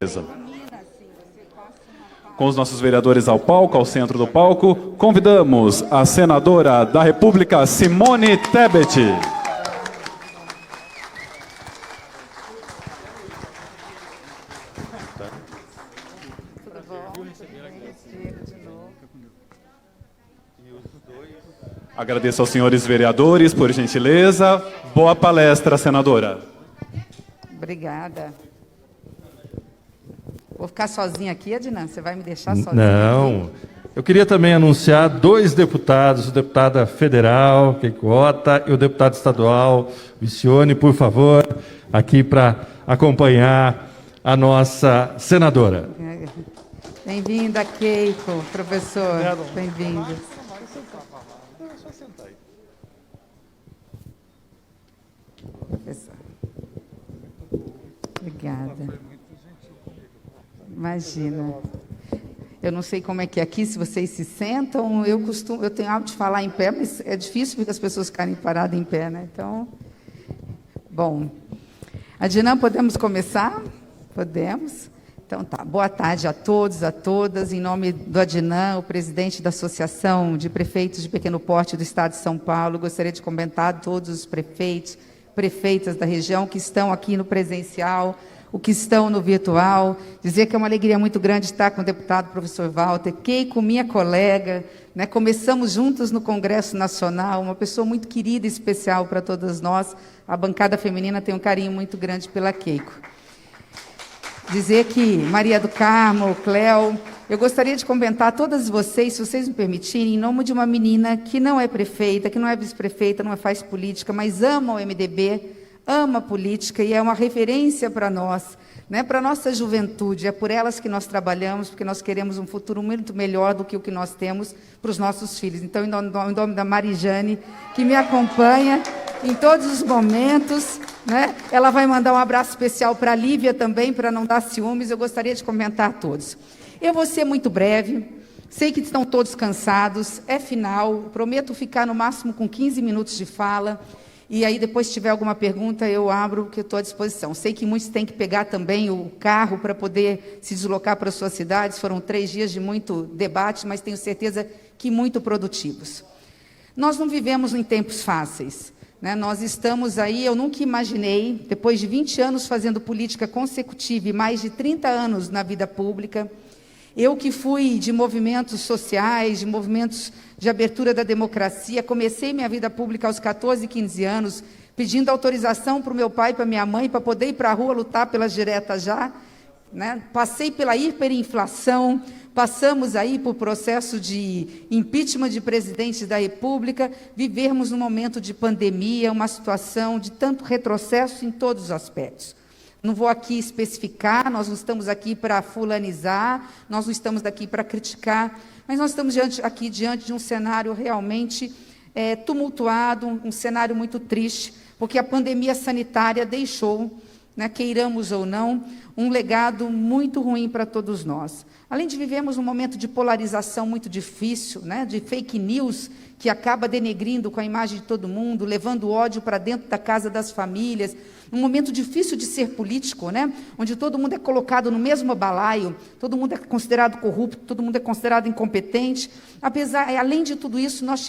Beleza. Com os nossos vereadores ao palco, ao centro do palco, convidamos a senadora da República, Simone Tebet. Tudo bom? Agradeço aos senhores vereadores, por gentileza. Boa palestra, senadora. Obrigada. Vou ficar sozinha aqui, Adnan? Você vai me deixar sozinha? Não. Aqui? Eu queria também anunciar dois deputados, o deputada federal, Keiko Ota, e o deputado estadual, Vicione, por favor, aqui para acompanhar a nossa senadora. Bem-vinda, Keiko, professor. Bem-vindo. Professor. Obrigada. Imagina. Eu não sei como é que é aqui, se vocês se sentam. Eu tenho hábito de falar em pé, mas é difícil porque as pessoas ficarem paradas em pé, né? Então, bom. Adnan, podemos começar? Podemos? Então tá. Boa tarde a todos, a todas. Em nome do Adnan, o presidente da Associação de Prefeitos de Pequeno Porte do Estado de São Paulo, gostaria de cumprimentar todos os prefeitos, prefeitas da região que estão aqui no presencial, o que estão no virtual, dizer que é uma alegria muito grande estar com o deputado professor Walter, Keiko, minha colega, né? Começamos juntos no Congresso Nacional, uma pessoa muito querida e especial para todas nós. A bancada feminina tem um carinho muito grande pela Keiko. Dizer que Maria do Carmo, Cléo, eu gostaria de comentar a todas vocês, se vocês me permitirem, em nome de uma menina que não é prefeita, que não é vice-prefeita, não faz política, mas ama o MDB, ama a política e é uma referência para nós, né, para a nossa juventude. É por elas que nós trabalhamos, porque nós queremos um futuro muito melhor do que o que nós temos para os nossos filhos. Então, em nome da Marijane, que me acompanha em todos os momentos, né, ela vai mandar um abraço especial para a Lívia também, para não dar ciúmes. Eu gostaria de comentar a todos. Eu vou ser muito breve, sei que estão todos cansados, é final, prometo ficar no máximo com 15 minutos de fala. E aí, depois, se tiver alguma pergunta, eu abro, que eu estou à disposição. Sei que muitos têm que pegar também o carro para poder se deslocar para as suas cidades. Foram 3 dias de muito debate, mas tenho certeza que muito produtivos. Nós não vivemos em tempos fáceis, né? Nós estamos aí, eu nunca imaginei, depois de 20 anos fazendo política consecutiva e mais de 30 anos na vida pública, eu que fui de movimentos sociais, de movimentos de abertura da democracia, comecei minha vida pública aos 14, 15 anos, pedindo autorização para o meu pai e para minha mãe, para poder ir para a rua lutar pelas diretas já, né? Passei pela hiperinflação, passamos aí por processo de impeachment de presidente da República, vivermos num momento de pandemia, uma situação de tanto retrocesso em todos os aspectos. Não vou aqui especificar, nós não estamos aqui para fulanizar, nós não estamos aqui para criticar, mas nós estamos aqui diante de um cenário realmente tumultuado, um cenário muito triste, porque a pandemia sanitária deixou, né, queiramos ou não, um legado muito ruim para todos nós. Além de vivermos um momento de polarização muito difícil, né, de fake news, que acaba denegrindo com a imagem de todo mundo, levando ódio para dentro da casa das famílias, um momento difícil de ser político, né, onde todo mundo é colocado no mesmo balaio, todo mundo é considerado corrupto, todo mundo é considerado incompetente. Além de tudo isso, nós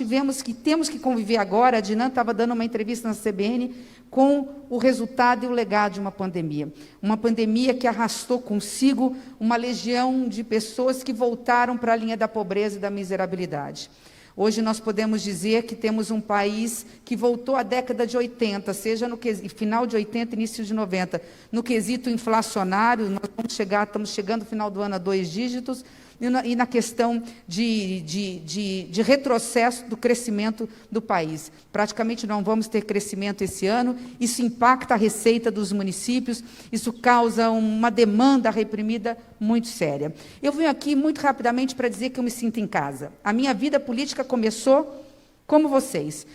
temos que conviver agora. A Adnan estava dando uma entrevista na CBN com o resultado e o legado de uma pandemia que arrastou consigo uma legião de pessoas que voltaram para a linha da pobreza e da miserabilidade. Hoje nós podemos dizer que temos um país que voltou à década de 80, seja no final de 80, início de 90, no quesito inflacionário, nós estamos chegando no final do ano a 2 dígitos, e na questão de retrocesso do crescimento do país. Praticamente não vamos ter crescimento esse ano, isso impacta a receita dos municípios, isso causa uma demanda reprimida muito séria. Eu venho aqui muito rapidamente para dizer que eu me sinto em casa. A minha vida política começou como vocês.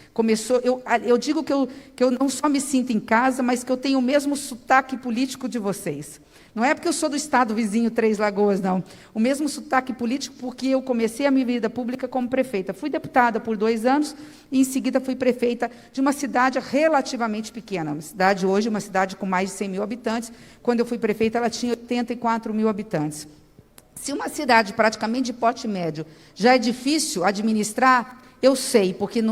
Eu digo que eu não só me sinto em casa, mas que eu tenho o mesmo sotaque político de vocês. Não é porque eu sou do estado vizinho Três Lagoas, não. O mesmo sotaque político, porque eu comecei a minha vida pública como prefeita. Fui deputada por 2 anos e, em seguida, fui prefeita de uma cidade relativamente pequena. Uma cidade hoje, uma cidade com mais de 100 mil habitantes. Quando eu fui prefeita, ela tinha 84 mil habitantes. Se uma cidade praticamente de porte médio já é difícil administrar, eu sei, porque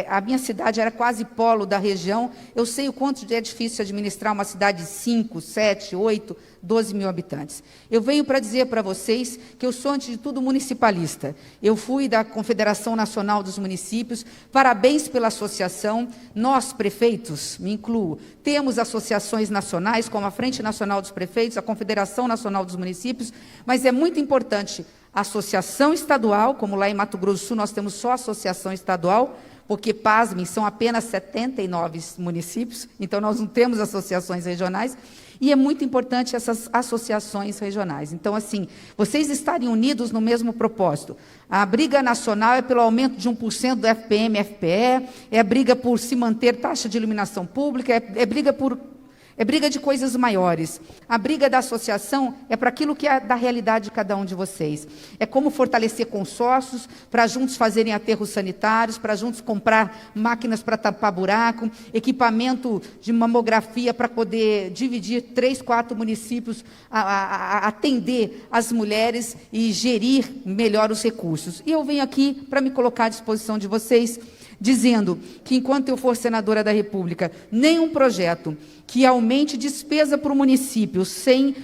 a minha cidade era quase polo da região, eu sei o quanto é difícil administrar uma cidade de 5, 7, 8, 12 mil habitantes. Eu venho para dizer para vocês que eu sou, antes de tudo, municipalista. Eu fui da Confederação Nacional dos Municípios, parabéns pela associação. Nós, prefeitos, me incluo, temos associações nacionais, como a Frente Nacional dos Prefeitos, a Confederação Nacional dos Municípios, mas é muito importante a associação estadual, como lá em Mato Grosso do Sul nós temos só associação estadual, porque, pasmem, são apenas 79 municípios, então nós não temos associações regionais, e é muito importante essas associações regionais. Então, assim, vocês estarem unidos no mesmo propósito. A briga nacional é pelo aumento de 1% do FPM, FPE, é a briga por se manter taxa de iluminação pública, é briga de coisas maiores. A briga da associação é para aquilo que é da realidade de cada um de vocês. É como fortalecer consórcios, para juntos fazerem aterros sanitários, para juntos comprar máquinas para tapar buraco, equipamento de mamografia para poder dividir 3, 4 municípios, atender as mulheres e gerir melhor os recursos. E eu venho aqui para me colocar à disposição de vocês, dizendo que, enquanto eu for senadora da República, nenhum projeto que aumente despesa para o município, sem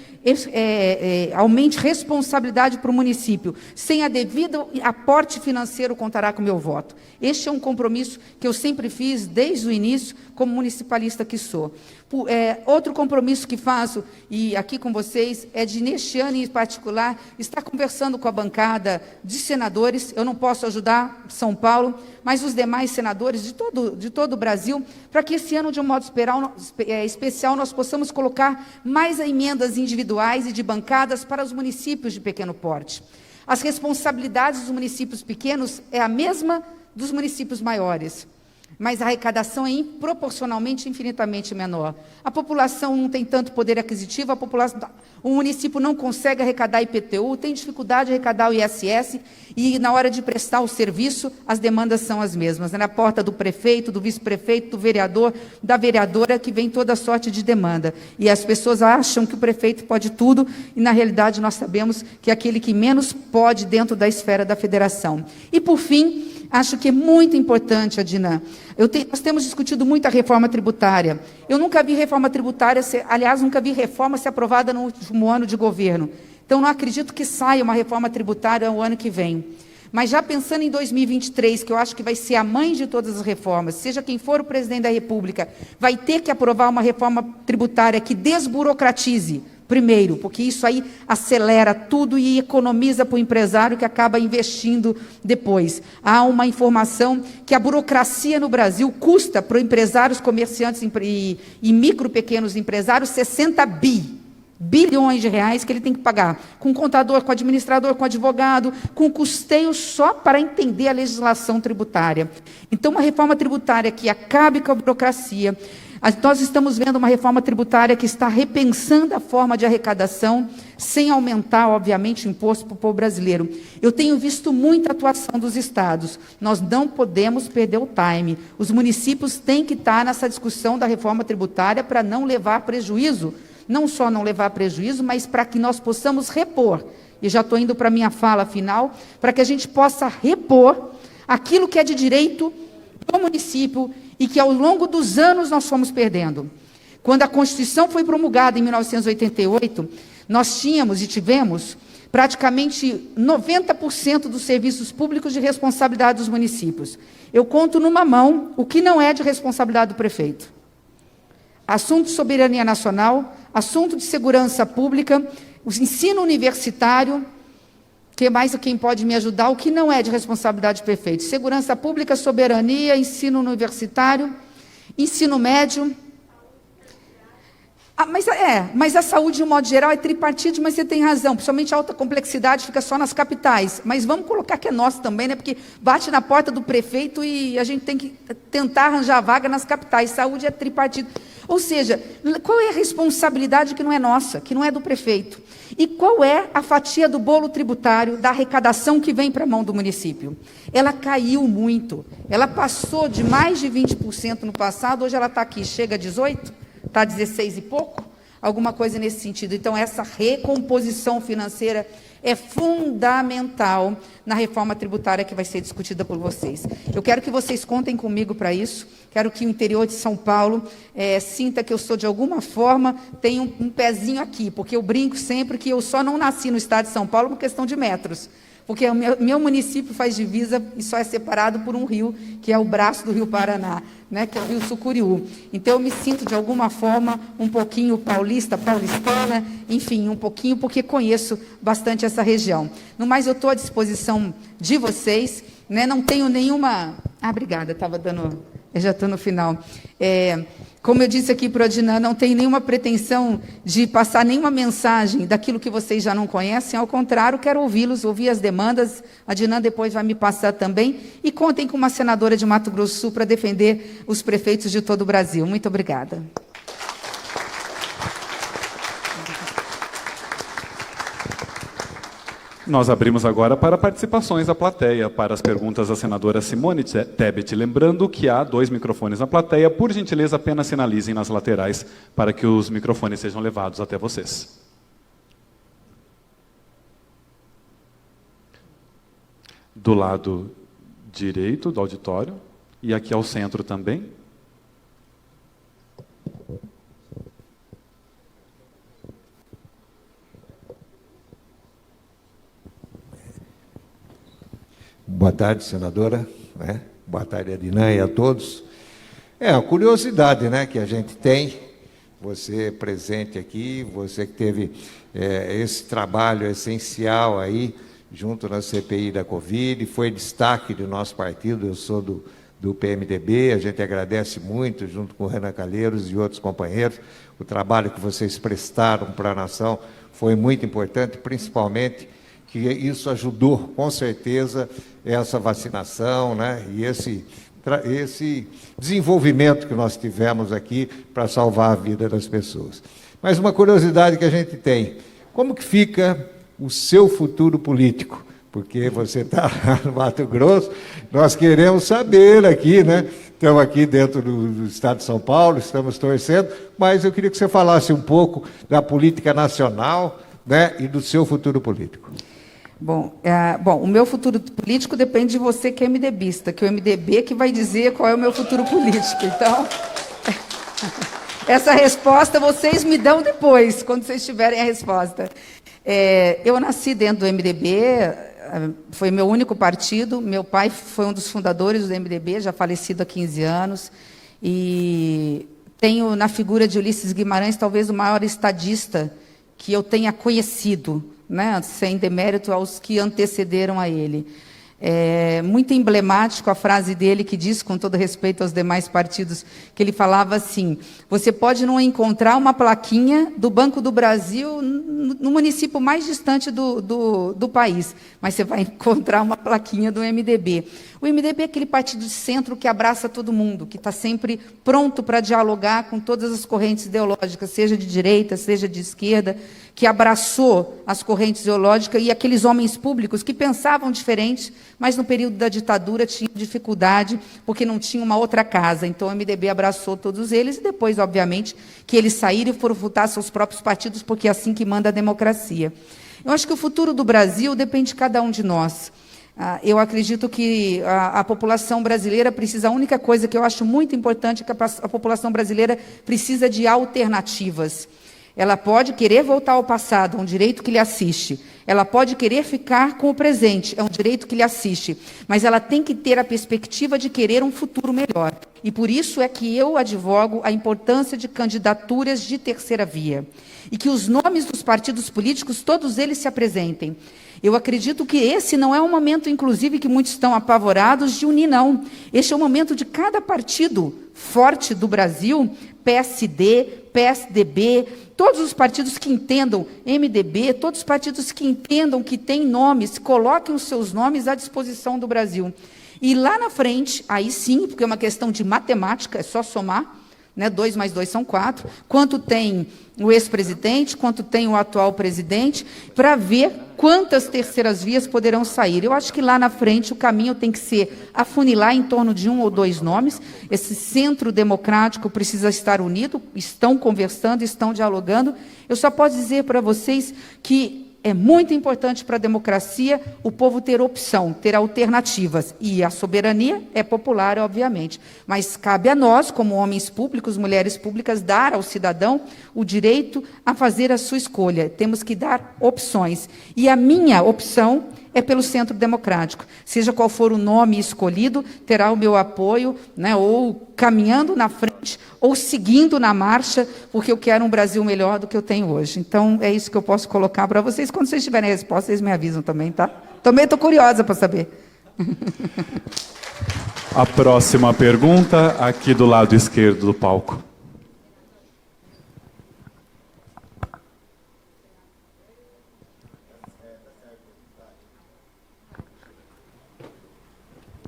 aumente responsabilidade para o município, sem a devida aporte financeiro, contará com o meu voto. Este é um compromisso que eu sempre fiz, desde o início, como municipalista que sou. Outro compromisso que faço, e aqui com vocês, é de, neste ano em particular, estar conversando com a bancada de senadores. Eu não posso ajudar São Paulo, mas os demais senadores de todo o Brasil, para que esse ano, de um modo especial, nós possamos colocar mais emendas individuais e de bancadas para os municípios de pequeno porte. As responsabilidades dos municípios pequenos é a mesma dos municípios maiores, mas a arrecadação é proporcionalmente infinitamente menor. A população não tem tanto poder aquisitivo, o município não consegue arrecadar IPTU, tem dificuldade de arrecadar o ISS, e na hora de prestar o serviço, as demandas são as mesmas. É na porta do prefeito, do vice-prefeito, do vereador, da vereadora, que vem toda sorte de demanda. E as pessoas acham que o prefeito pode tudo, e na realidade nós sabemos que é aquele que menos pode dentro da esfera da federação. E, por fim, acho que é muito importante, Adina, nós temos discutido muito a reforma tributária. Eu nunca vi reforma tributária, aliás, nunca vi reforma ser aprovada no último ano de governo. Então, não acredito que saia uma reforma tributária o ano que vem. Mas já pensando em 2023, que eu acho que vai ser a mãe de todas as reformas, seja quem for o presidente da República, vai ter que aprovar uma reforma tributária que desburocratize, primeiro, porque isso aí acelera tudo e economiza para o empresário, que acaba investindo depois. Há uma informação que a burocracia no Brasil custa para empresários, comerciantes e micro, pequenos empresários 60 bilhões de reais que ele tem que pagar, com contador, com administrador, com advogado, com custeio só para entender a legislação tributária. Então, uma reforma tributária que acabe com a burocracia. Nós estamos vendo uma reforma tributária que está repensando a forma de arrecadação, sem aumentar, obviamente, o imposto para o povo brasileiro. Eu tenho visto muita atuação dos estados. Nós não podemos perder o time. Os municípios têm que estar nessa discussão da reforma tributária para não levar prejuízo. Não só não levar prejuízo, mas para que nós possamos repor. E já estou indo para a minha fala final, para que a gente possa repor aquilo que é de direito do município e que ao longo dos anos nós fomos perdendo. Quando a Constituição foi promulgada em 1988, nós tínhamos e tivemos praticamente 90% dos serviços públicos de responsabilidade dos municípios. Eu conto numa mão o que não é de responsabilidade do prefeito. Assunto de soberania nacional, assunto de segurança pública, o ensino universitário, que mais quem pode me ajudar, o que não é de responsabilidade do prefeito? Segurança pública, soberania, ensino universitário, ensino médio. Mas a saúde, de um modo geral, é tripartite, mas você tem razão, principalmente a alta complexidade fica só nas capitais. Mas vamos colocar que é nosso também, né? Porque bate na porta do prefeito e a gente tem que tentar arranjar vaga nas capitais. Saúde é tripartite. Ou seja, qual é a responsabilidade que não é nossa, que não é do prefeito? E qual é a fatia do bolo tributário, da arrecadação que vem para a mão do município? Ela caiu muito. Ela passou de mais de 20% no passado, hoje ela está aqui, chega a 18%, está a 16% e pouco, alguma coisa nesse sentido. Então, essa recomposição financeira é fundamental na reforma tributária que vai ser discutida por vocês. Eu quero que vocês contem comigo para isso, quero que o interior de São Paulo sinta que eu sou, de alguma forma, tenho um pezinho aqui, porque eu brinco sempre que eu só não nasci no estado de São Paulo por questão de metros, porque o meu município faz divisa e só é separado por um rio, que é o braço do Rio Paraná, né, que é o Rio Sucuriú. Então, eu me sinto, de alguma forma, um pouquinho paulistana, enfim, um pouquinho, porque conheço bastante essa região. No mais, eu estou à disposição de vocês, né, não tenho nenhuma... obrigada, eu já estou no final. Como eu disse aqui para o Adnan, não tenho nenhuma pretensão de passar nenhuma mensagem daquilo que vocês já não conhecem, ao contrário, quero ouvi-los, ouvir as demandas, a Adnan depois vai me passar também, e contem com uma senadora de Mato Grosso do Sul para defender os prefeitos de todo o Brasil. Muito obrigada. Nós abrimos agora para participações da plateia, para as perguntas à senadora Simone Tebet. Lembrando que há 2 microfones na plateia. Por gentileza, apenas sinalizem nas laterais para que os microfones sejam levados até vocês. Do lado direito do auditório e aqui ao centro também. Boa tarde, senadora. Boa tarde, Adnan, e a todos. A curiosidade, que a gente tem, você presente aqui, você que teve esse trabalho essencial aí, junto na CPI da Covid, foi destaque do nosso partido, eu sou do PMDB, a gente agradece muito, junto com o Renan Calheiros e outros companheiros, o trabalho que vocês prestaram para a nação foi muito importante, principalmente que isso ajudou, com certeza, essa vacinação, e esse desenvolvimento que nós tivemos aqui para salvar a vida das pessoas. Mas uma curiosidade que a gente tem, como que fica o seu futuro político? Porque você está no Mato Grosso, nós queremos saber aqui, Estamos aqui dentro do estado de São Paulo, estamos torcendo, mas eu queria que você falasse um pouco da política nacional, e do seu futuro político. Bom, o meu futuro político depende de você que é MDBista, que é o MDB que vai dizer qual é o meu futuro político. Então, essa resposta vocês me dão depois, quando vocês tiverem a resposta. Eu nasci dentro do MDB, foi meu único partido, meu pai foi um dos fundadores do MDB, já falecido há 15 anos, e tenho na figura de Ulisses Guimarães talvez o maior estadista que eu tenha conhecido, sem demérito aos que antecederam a ele. É muito emblemático a frase dele que diz, com todo respeito aos demais partidos, que ele falava assim: você pode não encontrar uma plaquinha do Banco do Brasil no município mais distante do país, mas você vai encontrar uma plaquinha do MDB. O MDB é aquele partido de centro que abraça todo mundo, que está sempre pronto para dialogar com todas as correntes ideológicas, seja de direita, seja de esquerda, que abraçou as correntes ideológicas e aqueles homens públicos que pensavam diferente, mas no período da ditadura tinham dificuldade, porque não tinha uma outra casa. Então o MDB abraçou todos eles e depois, obviamente, que eles saíram e foram votar seus próprios partidos, porque é assim que manda a democracia. Eu acho que o futuro do Brasil depende de cada um de nós. Eu acredito que a população brasileira precisa, a única coisa que eu acho muito importante é que a população brasileira precisa de alternativas. Ela pode querer voltar ao passado, é um direito que lhe assiste. Ela pode querer ficar com o presente, é um direito que lhe assiste. Mas ela tem que ter a perspectiva de querer um futuro melhor. E por isso é que eu advogo a importância de candidaturas de terceira via. E que os nomes dos partidos políticos, todos eles se apresentem. Eu acredito que esse não é um momento, inclusive, que muitos estão apavorados de unir, não. Este é o momento de cada partido forte do Brasil, PSD, PSDB, todos os partidos que entendam, MDB, todos os partidos que entendam que têm nomes, coloquem os seus nomes à disposição do Brasil. E lá na frente, aí sim, porque é uma questão de matemática, é só somar, né? 2 mais 2 são 4, quanto tem o ex-presidente, quanto tem o atual presidente, para ver quantas terceiras vias poderão sair. Eu acho que lá na frente o caminho tem que ser afunilar em torno de 1 ou 2 nomes. Esse centro democrático precisa estar unido, estão conversando, estão dialogando. Eu só posso dizer para vocês que é muito importante para a democracia o povo ter opção, ter alternativas. E a soberania é popular, obviamente. Mas cabe a nós, como homens públicos, mulheres públicas, dar ao cidadão o direito a fazer a sua escolha. Temos que dar opções. E a minha opção é pelo Centro Democrático. Seja qual for o nome escolhido, terá o meu apoio, né, ou caminhando na frente, ou seguindo na marcha, porque eu quero um Brasil melhor do que eu tenho hoje. Então, é isso que eu posso colocar para vocês. Quando vocês tiverem a resposta, vocês me avisam também, tá? Também estou curiosa para saber. A próxima pergunta, aqui do lado esquerdo do palco.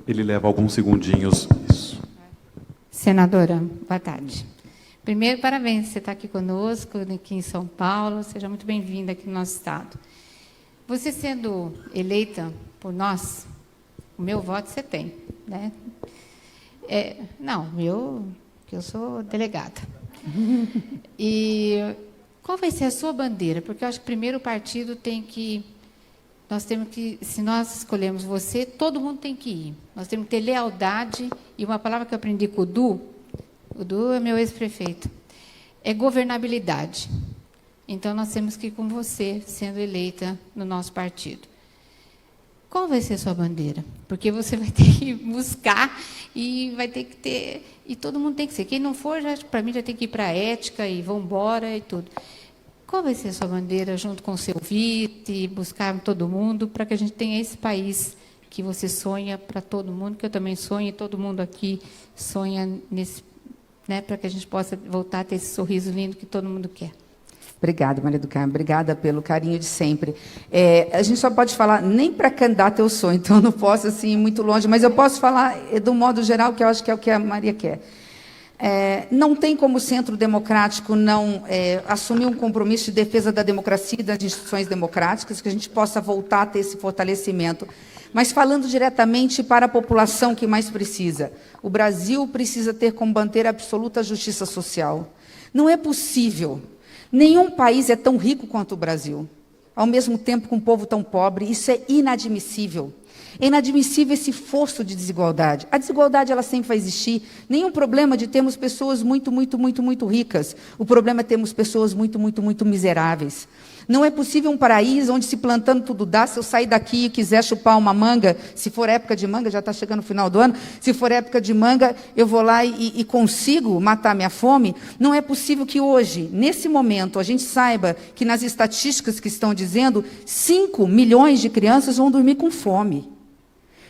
Ele leva alguns segundinhos. Isso. Senadora, boa tarde. Primeiro, parabéns, você está aqui conosco, aqui em São Paulo, seja muito bem-vinda aqui no nosso estado. Você sendo eleita por nós, o meu voto você tem, né? Não, que eu sou delegada. E qual vai ser a sua bandeira? Porque eu acho que primeiro o partido tem que... Nós temos que, se nós escolhemos você, todo mundo tem que ir. Nós temos que ter lealdade, e uma palavra que eu aprendi com o Du é meu ex-prefeito, é governabilidade. Então, nós temos que ir com você, sendo eleita no nosso partido. Qual vai ser a sua bandeira? Porque você vai ter que buscar e vai ter que ter... E todo mundo tem que ser. Quem não for, para mim, já tem que ir para a ética e vão embora e tudo. Qual vai ser a sua bandeira junto com o seu vice, buscar todo mundo, para que a gente tenha esse país que você sonha para todo mundo, que eu também sonho, e todo mundo aqui sonha nesse, né, para que a gente possa voltar a ter esse sorriso lindo que todo mundo quer. Obrigada, Maria do Carmo. Obrigada pelo carinho de sempre. A gente só pode falar, nem para candidato eu sou, então eu não posso assim, ir muito longe, mas eu posso falar do modo geral, que eu acho que é o que a Maria quer. Não tem como o Centro Democrático não assumir um compromisso de defesa da democracia e das instituições democráticas, que a gente possa voltar a ter esse fortalecimento. Mas falando diretamente para a população que mais precisa, o Brasil precisa ter como bandeira absoluta a justiça social. Não é possível, nenhum país é tão rico quanto o Brasil, ao mesmo tempo com um povo tão pobre, isso é inadmissível. É inadmissível esse fosso de desigualdade. A desigualdade ela sempre vai existir. Nenhum problema de termos pessoas muito ricas. O problema é termos pessoas muito miseráveis. Não é possível um paraíso onde se plantando tudo dá. Se eu sair daqui e quiser chupar uma manga, se for época de manga, já está chegando o final do ano, se for época de manga, eu vou lá e consigo matar minha fome. Não é possível que hoje, nesse momento, a gente saiba que nas estatísticas que estão dizendo, 5 milhões de crianças vão dormir com fome.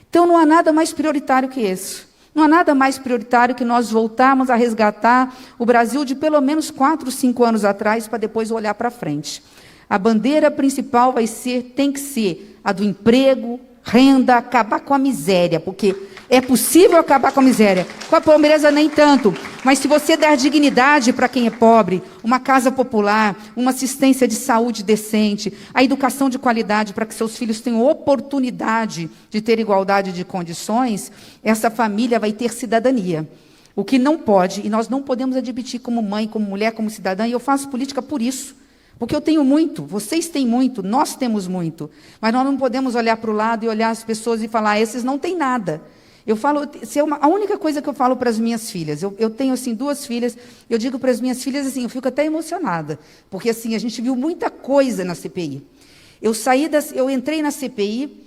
Então, não há nada mais prioritário que isso. Não há nada mais prioritário que nós voltarmos a resgatar o Brasil de pelo menos 4, 5 anos atrás, para depois olhar para frente. A bandeira principal tem que ser a do emprego, renda, acabar com a miséria, porque é possível acabar com a miséria. Com a pobreza nem tanto, mas se você der dignidade para quem é pobre, uma casa popular, uma assistência de saúde decente, a educação de qualidade para que seus filhos tenham oportunidade de ter igualdade de condições, essa família vai ter cidadania. O que não pode, e nós não podemos admitir como mãe, como mulher, como cidadã, e eu faço política por isso. Porque eu tenho muito, vocês têm muito, nós temos muito. Mas nós não podemos olhar para o lado e olhar as pessoas e falar, esses não têm nada. Eu falo, a única coisa que eu falo para as minhas filhas, eu tenho assim 2 filhas, eu digo para as minhas filhas assim, eu fico até emocionada, porque assim, a gente viu muita coisa na CPI. Eu entrei na CPI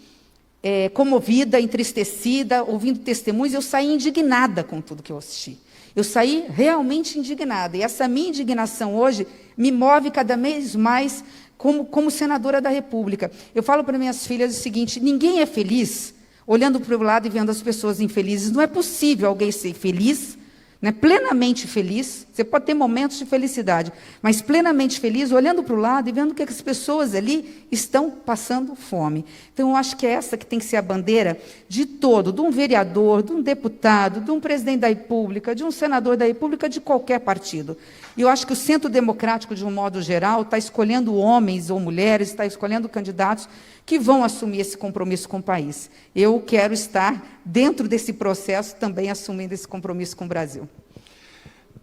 comovida, entristecida, ouvindo testemunhos, eu saí indignada com tudo que eu assisti. Eu saí realmente indignada. E essa minha indignação hoje me move cada vez mais como senadora da República. Eu falo para minhas filhas o seguinte, ninguém é feliz olhando para o lado e vendo as pessoas infelizes. Não é possível alguém ser feliz né, plenamente feliz. Você pode ter momentos de felicidade, mas plenamente feliz, olhando para o lado e vendo que as pessoas ali estão passando fome. Então, eu acho que é essa que tem que ser a bandeira de todo, de um vereador, de um deputado, de um presidente da República, de um senador da República, de qualquer partido. E eu acho que o Centro Democrático, de um modo geral, está escolhendo homens ou mulheres, está escolhendo candidatos que vão assumir esse compromisso com o país. Eu quero estar dentro desse processo, também assumindo esse compromisso com o Brasil.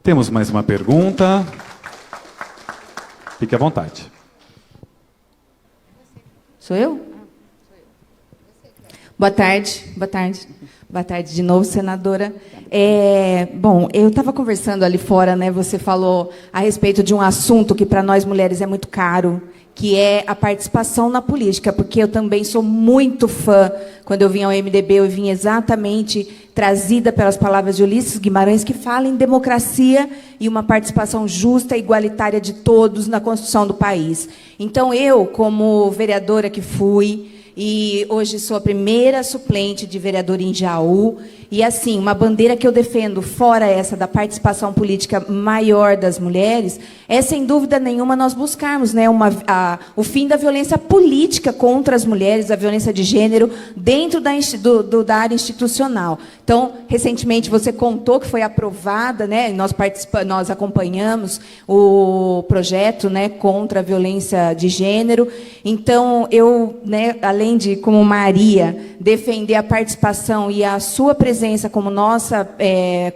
Temos mais uma pergunta. Fique à vontade. Sou eu? Boa tarde, boa tarde. Boa tarde de novo, senadora. Bom, eu estava conversando ali fora, né? Você falou a respeito de um assunto que para nós mulheres é muito caro, que é a participação na política, porque eu também sou muito fã. Quando eu vim ao MDB, eu vim exatamente trazida pelas palavras de Ulisses Guimarães, que fala em democracia e uma participação justa e igualitária de todos na construção do país. Então, eu, como vereadora que fui, e hoje sou a primeira suplente de vereadora em Jaú, e assim, uma bandeira que eu defendo, fora essa da participação política maior das mulheres, é sem dúvida nenhuma nós buscarmos, né, o fim da violência política contra as mulheres, a violência de gênero, dentro da área institucional. Então, recentemente você contou que foi aprovada, né, nós acompanhamos o projeto, né, contra a violência de gênero. Então, eu, né, além de, como Maria, defender a participação e a sua presença como nossa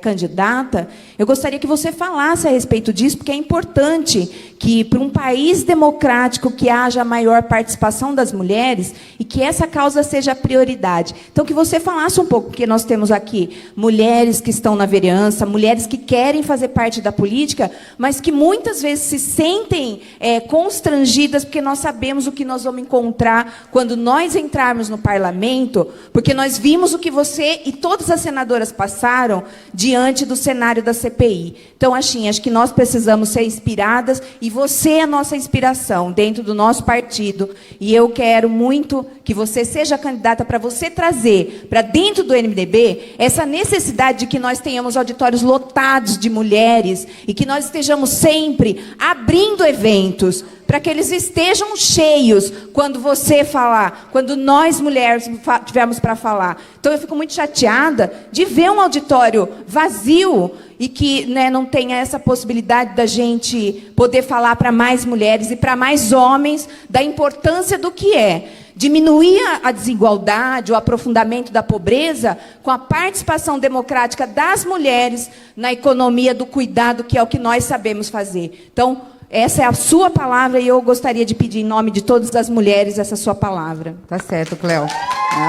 candidata, eu gostaria que você falasse a respeito disso, porque é importante que, para um país democrático, que haja maior participação das mulheres e que essa causa seja a prioridade. Então, que você falasse um pouco, porque nós temos aqui mulheres que estão na vereança, mulheres que querem fazer parte da política, mas que muitas vezes se sentem constrangidas, porque nós sabemos o que nós vamos encontrar quando nós entrarmos no parlamento, porque nós vimos o que você e todas as senadoras passaram diante do cenário da CPI. Então, assim, acho que nós precisamos ser inspiradas, e você é a nossa inspiração dentro do nosso partido, e eu quero muito que você seja candidata para você trazer para dentro do MDB essa necessidade de que nós tenhamos auditórios lotados de mulheres e que nós estejamos sempre abrindo eventos para que eles estejam cheios quando você falar, quando nós mulheres tivermos para falar. Então, eu fico muito chateada de ver um auditório vazio e que, né, não tenha essa possibilidade da gente poder falar para mais mulheres e para mais homens da importância do que é diminuir a desigualdade, o aprofundamento da pobreza, com a participação democrática das mulheres na economia do cuidado, que é o que nós sabemos fazer. Então, essa é a sua palavra e eu gostaria de pedir em nome de todas as mulheres essa sua palavra. Tá certo, Cléo.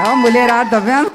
Não, mulherada, tá vendo?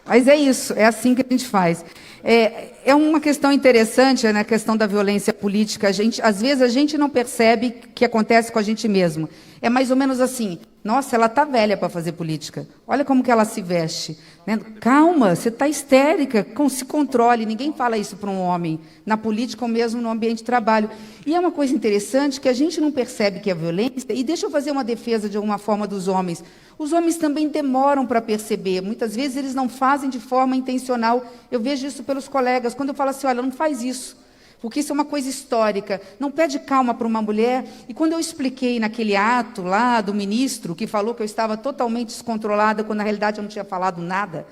Mas é isso, é assim que a gente faz. É uma questão interessante, né, a questão da violência política. Às vezes a gente não percebe o que acontece com a gente mesmo. É mais ou menos assim: nossa, ela está velha para fazer política. Olha como que ela se veste. Né? Calma, você está histérica, se controle. Ninguém fala isso para um homem, na política ou mesmo no ambiente de trabalho. E é uma coisa interessante que a gente não percebe que é violência. E deixa eu fazer uma defesa de alguma forma dos homens. Os homens também demoram para perceber. Muitas vezes eles não fazem de forma intencional. Eu vejo isso pelos colegas. Quando eu falo assim, olha, não faz isso, porque isso é uma coisa histórica. Não pede calma para uma mulher. E quando eu expliquei naquele ato lá do ministro, que falou que eu estava totalmente descontrolada, quando na realidade eu não tinha falado nada,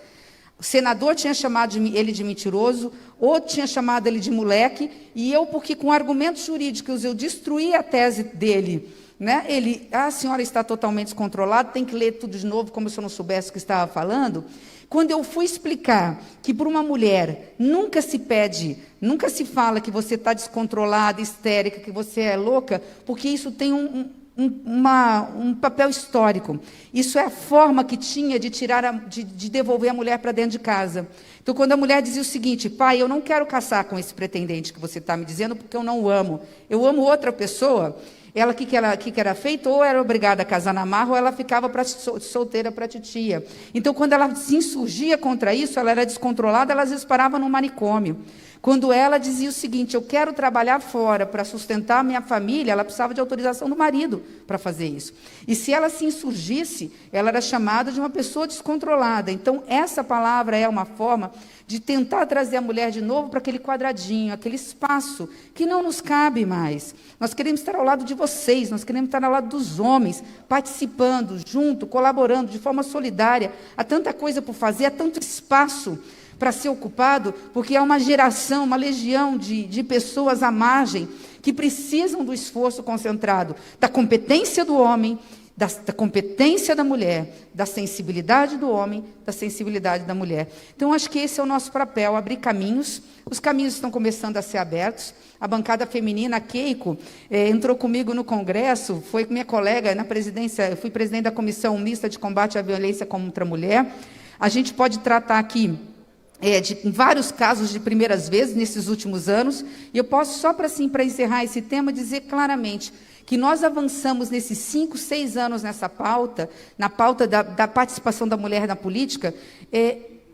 o senador tinha chamado ele de mentiroso, outro tinha chamado ele de moleque, e eu, porque com argumentos jurídicos eu destruí a tese dele, né? A senhora está totalmente descontrolada, tem que ler tudo de novo, como se eu não soubesse o que estava falando. Quando eu fui explicar que para uma mulher nunca se pede, nunca se fala que você está descontrolada, histérica, que você é louca, porque isso tem um papel histórico. Isso é a forma que tinha de de devolver a mulher para dentro de casa. Então, quando a mulher dizia o seguinte: pai, eu não quero casar com esse pretendente que você está me dizendo, porque eu não o amo. Eu amo outra pessoa. Ela, o que era feito? Ou era obrigada a casar na marra, ou ela ficava solteira para a titia. Então, quando ela se insurgia contra isso, ela era descontrolada, ela às vezes parava num manicômio. Quando ela dizia o seguinte: eu quero trabalhar fora para sustentar a minha família, ela precisava de autorização do marido para fazer isso. E se ela se insurgisse, ela era chamada de uma pessoa descontrolada. Então, essa palavra é uma forma de tentar trazer a mulher de novo para aquele quadradinho, aquele espaço que não nos cabe mais. Nós queremos estar ao lado de vocês, nós queremos estar ao lado dos homens, participando, junto, colaborando, de forma solidária. Há tanta coisa por fazer, há tanto espaço para ser ocupado, porque há uma geração, uma legião de pessoas à margem que precisam do esforço concentrado, da competência do homem, da competência da mulher, da sensibilidade do homem, da sensibilidade da mulher. Então, acho que esse é o nosso papel, abrir caminhos. Os caminhos estão começando a ser abertos. A bancada feminina, a Keiko, entrou comigo no Congresso, foi minha colega na presidência, eu fui presidente da Comissão Mista de Combate à Violência contra a Mulher. A gente pode tratar aqui de vários casos de primeiras vezes nesses últimos anos, e eu posso, só para encerrar esse tema, dizer claramente que nós avançamos nesses 5, 6 anos nessa pauta, na pauta da participação da mulher na política,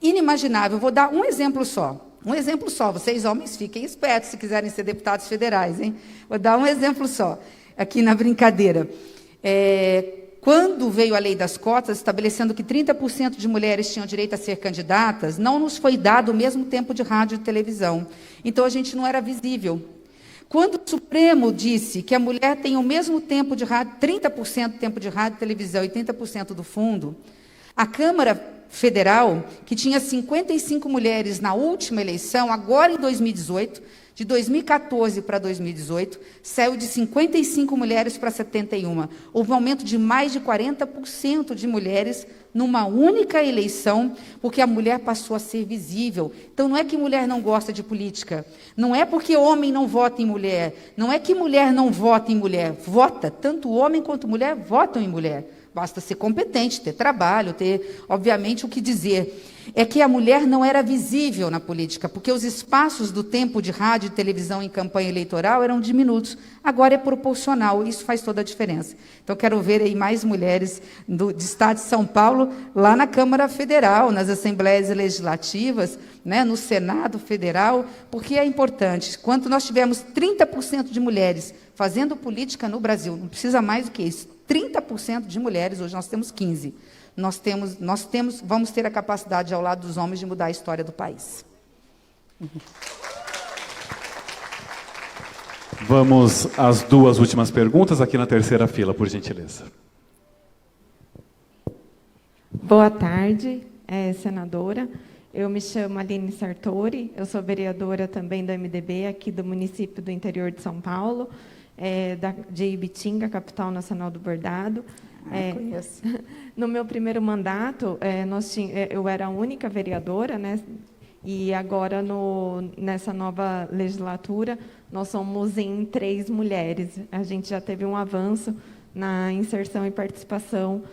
inimaginável. Vou dar um exemplo só. Um exemplo só. Vocês, homens, fiquem espertos se quiserem ser deputados federais, hein? Vou dar um exemplo só, aqui na brincadeira. Quando veio a lei das cotas, estabelecendo que 30% de mulheres tinham direito a ser candidatas, não nos foi dado o mesmo tempo de rádio e televisão. Então, a gente não era visível. Quando o Supremo disse que a mulher tem o mesmo tempo de rádio, 30% do tempo de rádio e televisão e 30% do fundo, a Câmara Federal, que tinha 55 mulheres na última eleição, agora em 2018, de 2014 para 2018, saiu de 55 mulheres para 71. Houve um aumento de mais de 40% de mulheres numa única eleição, porque a mulher passou a ser visível. Então, não é que mulher não gosta de política, não é porque homem não vota em mulher, não é que mulher não vota em mulher, vota, tanto homem quanto mulher votam em mulher. Basta ser competente, ter trabalho, ter, obviamente, o que dizer. É que a mulher não era visível na política, porque os espaços do tempo de rádio e televisão em campanha eleitoral eram diminutos. Agora é proporcional, isso faz toda a diferença. Então, quero ver aí mais mulheres do estado de São Paulo, lá na Câmara Federal, nas Assembleias Legislativas, né, no Senado Federal, porque é importante. Quando nós tivermos 30% de mulheres fazendo política no Brasil, não precisa mais do que isso, 30% de mulheres, hoje nós temos 15%. Vamos ter a capacidade, ao lado dos homens, de mudar a história do país. Vamos às 2 últimas perguntas, aqui na terceira fila, por gentileza. Boa tarde, senadora. Eu me chamo Aline Sartori, eu sou vereadora também do MDB, aqui do município do interior de São Paulo, de Ibitinga, capital nacional do bordado. Conheço. No meu primeiro mandato, eu era a única vereadora, né? E agora, nessa nova legislatura, nós somos em 3 mulheres. A gente já teve um avanço na inserção e participação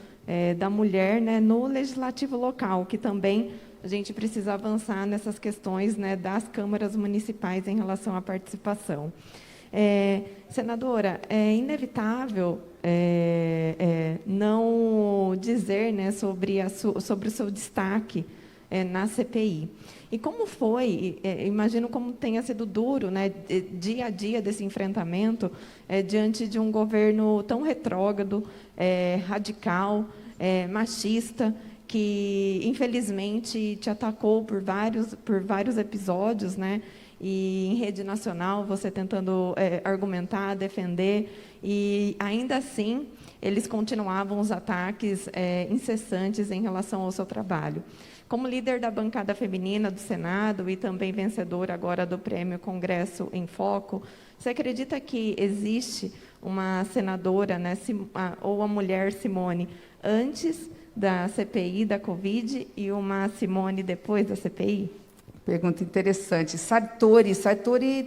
da mulher, né, no legislativo local, que também a gente precisa avançar nessas questões, né, das câmaras municipais em relação à participação. Senadora, é inevitável não dizer, né, sobre o seu destaque na CPI. E como foi, imagino como tenha sido duro, né, dia a dia desse enfrentamento, diante de um governo tão retrógrado, radical, machista, que, infelizmente, te atacou por vários episódios, né? E em rede nacional, você tentando argumentar, defender, e ainda assim, eles continuavam os ataques incessantes em relação ao seu trabalho. Como líder da bancada feminina do Senado e também vencedora agora do Prêmio Congresso em Foco, você acredita que existe uma senadora, né, ou a mulher Simone, antes da CPI da Covid e uma Simone depois da CPI? Pergunta interessante. Sartori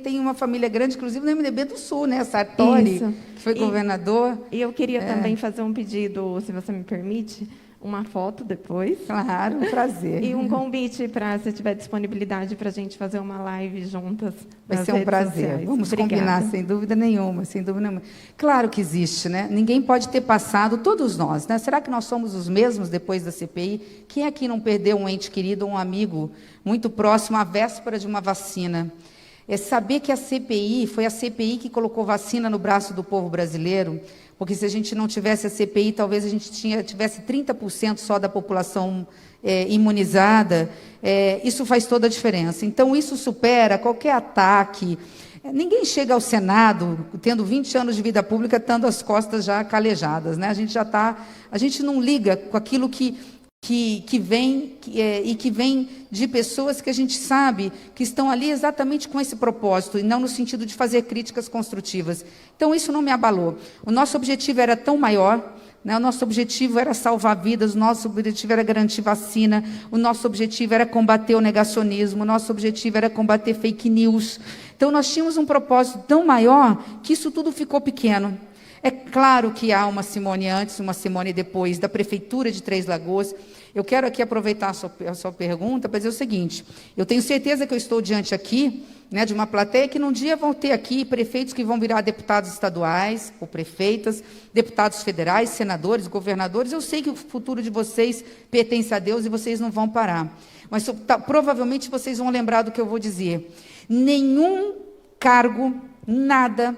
tem uma família grande, inclusive no MDB do Sul, né? Sartori, isso, que foi governador. E eu queria também fazer um pedido, se você me permite, uma foto depois. Claro, um prazer. E um convite para, se tiver disponibilidade, para a gente fazer uma live juntas. Vai ser um prazer. Sociais. Vamos Obrigada. combinar, sem dúvida nenhuma, sem dúvida nenhuma. Claro que existe, né? Ninguém pode ter passado, todos nós, né? Será que nós somos os mesmos depois da CPI? Quem aqui não perdeu um ente querido ou um amigo muito próximo à véspera de uma vacina? É saber que a CPI, foi a CPI que colocou vacina no braço do povo brasileiro, porque se a gente não tivesse a CPI, talvez a gente tivesse 30% só da população imunizada. Isso faz toda a diferença. Então, isso supera qualquer ataque. Ninguém chega ao Senado, tendo 20 anos de vida pública, estando as costas já calejadas, né? A gente não liga com aquilo que vem de pessoas que a gente sabe que estão ali exatamente com esse propósito, e não no sentido de fazer críticas construtivas. Então, isso não me abalou. O nosso objetivo era tão maior, né? O nosso objetivo era salvar vidas, o nosso objetivo era garantir vacina, o nosso objetivo era combater o negacionismo, o nosso objetivo era combater fake news. Então, nós tínhamos um propósito tão maior que isso tudo ficou pequeno. É claro que há uma Simone antes, uma Simone depois, da Prefeitura de Três Lagoas. Eu quero aqui aproveitar a sua pergunta para dizer o seguinte: eu tenho certeza que eu estou diante aqui, né, de uma plateia que num dia vão ter aqui prefeitos que vão virar deputados estaduais, ou prefeitas, deputados federais, senadores, governadores. Eu sei que o futuro de vocês pertence a Deus e vocês não vão parar. Mas provavelmente vocês vão lembrar do que eu vou dizer. Nenhum cargo, nada,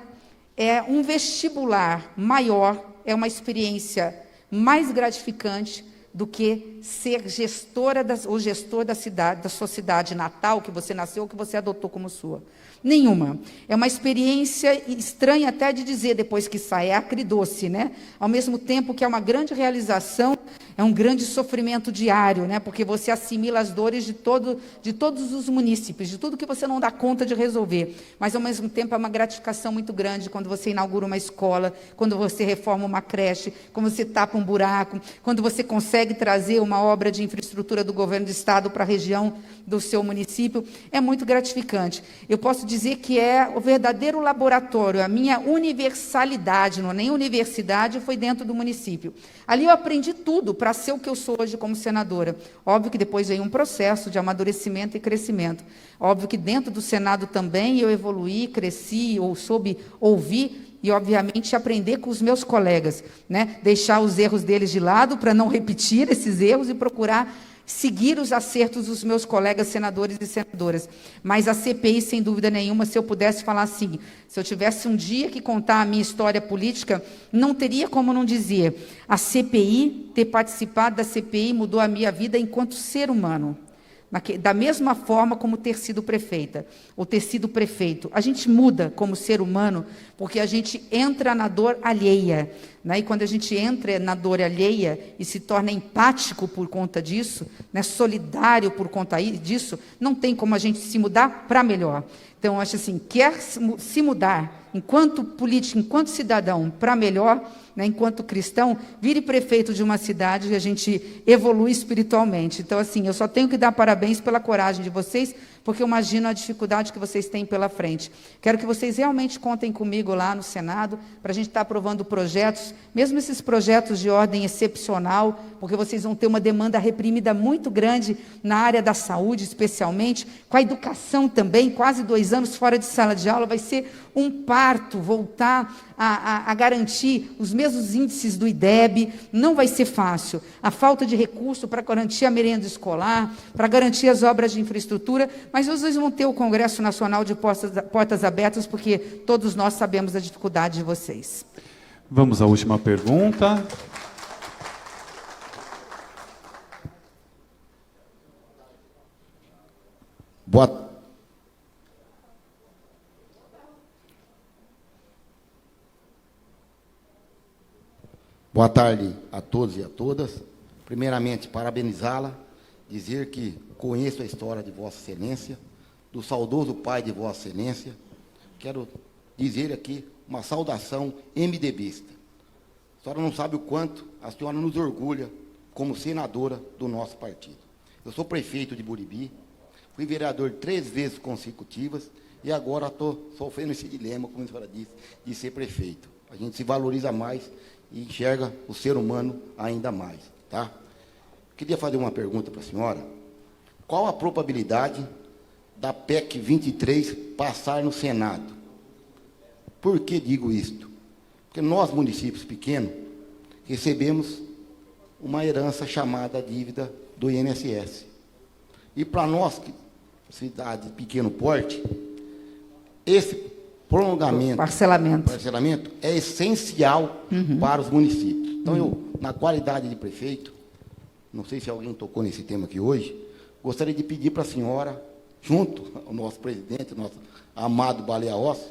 é um vestibular maior, é uma experiência mais gratificante do que ser gestora ou gestor da cidade, da sua cidade natal, que você nasceu, que você adotou como sua. Nenhuma. É uma experiência estranha até de dizer depois que sai, é acridoce, né? Ao mesmo tempo que é uma grande realização, é um grande sofrimento diário, né? Porque você assimila as dores de todos os munícipes, de tudo que você não dá conta de resolver. Mas, ao mesmo tempo, é uma gratificação muito grande quando você inaugura uma escola, quando você reforma uma creche, quando você tapa um buraco, quando você consegue trazer uma obra de infraestrutura do governo do estado para a região do seu município. É muito gratificante. Eu posso dizer que é o verdadeiro laboratório, a minha universalidade, não é nem universidade, foi dentro do município. Ali eu aprendi tudo para ser o que eu sou hoje como senadora. Óbvio que depois veio um processo de amadurecimento e crescimento. Óbvio que dentro do Senado também eu evoluí, cresci, ou soube ouvir e, obviamente, aprender com os meus colegas, né? Deixar os erros deles de lado para não repetir esses erros e procurar seguir os acertos dos meus colegas senadores e senadoras. Mas a CPI, sem dúvida nenhuma, se eu pudesse falar assim, se eu tivesse um dia que contar a minha história política, não teria como não dizer: a CPI, ter participado da CPI mudou a minha vida enquanto ser humano. Da mesma forma como ter sido prefeita, ou ter sido prefeito. A gente muda como ser humano, porque a gente entra na dor alheia, né? E quando a gente entra na dor alheia e se torna empático por conta disso, né? Solidário por conta disso, não tem como a gente se mudar para melhor. Então, eu acho assim, quer se mudar enquanto político, enquanto cidadão, para melhor, né, enquanto cristão, vire prefeito de uma cidade e a gente evolui espiritualmente. Então, assim, eu só tenho que dar parabéns pela coragem de vocês, porque eu imagino a dificuldade que vocês têm pela frente. Quero que vocês realmente contem comigo lá no Senado, para a gente estar aprovando projetos, mesmo esses projetos de ordem excepcional, porque vocês vão ter uma demanda reprimida muito grande na área da saúde, especialmente, com a educação também, quase 2 anos fora de sala de aula, vai ser um parto voltar a garantir os mesmos índices do IDEB, não vai ser fácil. A falta de recurso para garantir a merenda escolar, para garantir as obras de infraestrutura, mas vocês vão ter o Congresso Nacional de portas abertas, porque todos nós sabemos da dificuldade de vocês. Vamos à última pergunta. Boa tarde a todos e a todas. Primeiramente, parabenizá-la, dizer que conheço a história de Vossa Excelência, do saudoso pai de Vossa Excelência. Quero dizer aqui uma saudação MDBista. A senhora não sabe o quanto a senhora nos orgulha como senadora do nosso partido. Eu sou prefeito de Buribi, fui vereador 3 vezes consecutivas e agora estou sofrendo esse dilema, como a senhora disse, de ser prefeito. A gente se valoriza mais e enxerga o ser humano ainda mais, tá? Queria fazer uma pergunta para a senhora. Qual a probabilidade da PEC 23 passar no Senado? Por que digo isto? Porque nós, municípios pequenos, recebemos uma herança chamada dívida do INSS. E para nós, cidade de pequeno porte, esse prolongamento, parcelamento é essencial para os municípios. Então, eu, na qualidade de prefeito, não sei se alguém tocou nesse tema aqui hoje, gostaria de pedir para a senhora, junto ao nosso presidente, nosso amado Baleia Rossi,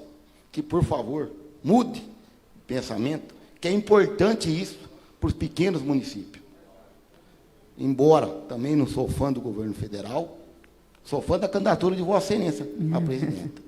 que, por favor, mude o pensamento, que é importante isso para os pequenos municípios. Embora também não sou fã do governo federal, sou fã da candidatura de Vossa Excelência a presidenta.